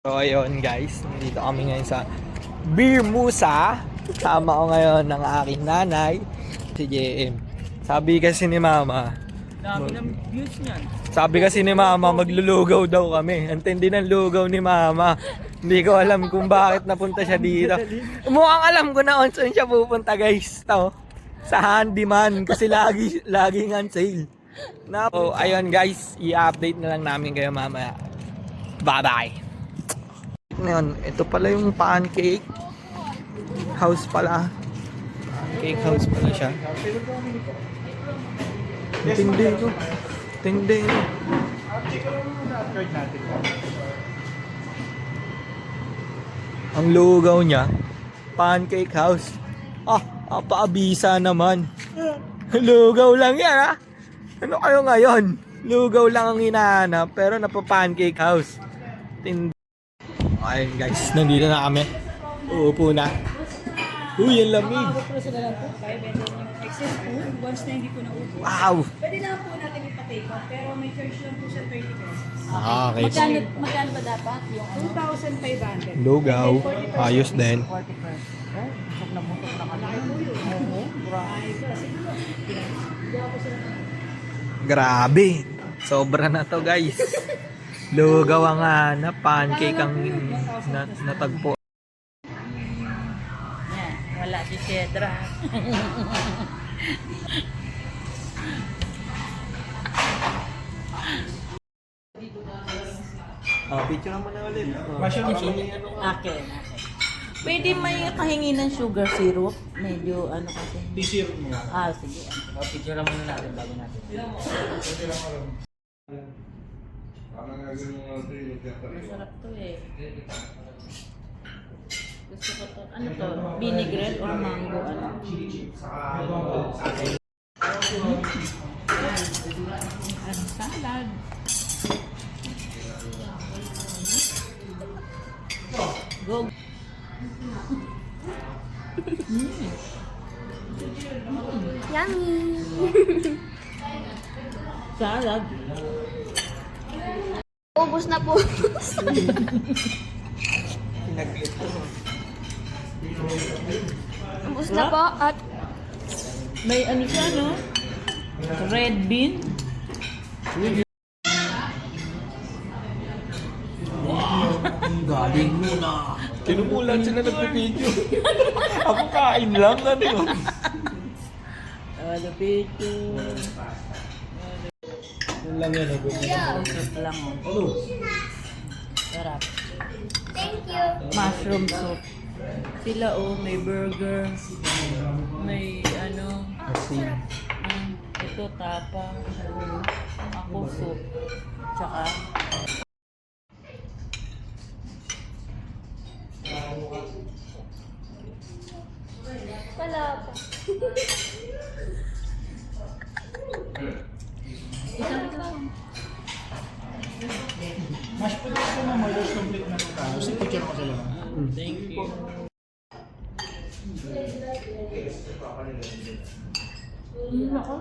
So ayun guys, nandito kami ngayon sa Beer Musa. Kasama ko ngayon ng aking nanay, si JM. Sabi kasi ni Mama, Dami ng views niyan. sabi kasi ni Mama maglulugaw daw kami. Ang tindi ng lugaw ni Mama. Hindi ko alam kung bakit napunta siya dito. Mukhang alam ko na kung saan siya pupunta guys. To, sa handyman kasi laging on sale. So ayun guys, i-update na lang namin kayo mamaya. Bye bye. Ngayon, ito pala yung pancake house pala. Pancake house pala siya. Tindi ko. Tindi. Ang lugaw niya, pancake house. Paabisa naman. Lugaw lang yan ha. Ano kayo ngayon? Lugaw lang ang hinahanap pero napa-pancake house. Tindi. Ayun guys, nandito na kami. Uupo na. Uy, ang lamig. Once na hindi po naupo. Wow! Pwede na po natin ipatake off, pero may charge lang po siya 30 pesos. Okay. Magkano ba dapat? Yung 2,500. Lugaw. Ayos din. 40%. Busog na kami. Oo, Grabe. Sobra na to guys. Lugaw ang hanap. Pancake ang natagpo. Yan, wala si Cedra. Picture mo na ulit. Akin. Pwede may kahingi ng sugar syrup. Medyo ano kasi. T-shirt mo. Sige. Picture muna natin bago natin. Masarap to eh. Gusto ko to. Ano to? Vinaigrette or mango? Ano? Ano salad? Go. Yummy! Salad. Ubus na po. Pinaglit ko. Ubus na po at May ano siya, no? Red bean. Galing mo na. Kinumulan siya na nagpipidyo. Ako kain lang. Ano? Ano picture? Yun lang yan. Soup lang, oh. Ano? Sarap. thank you. Mushroom soup. Sila, oh, may burger. May ano. Ito tapa. Ako soup. Tsaka Wala pa. Mas pwede ko na mag-order complete na ito. Kasi picture ko sila. thank you. Ako?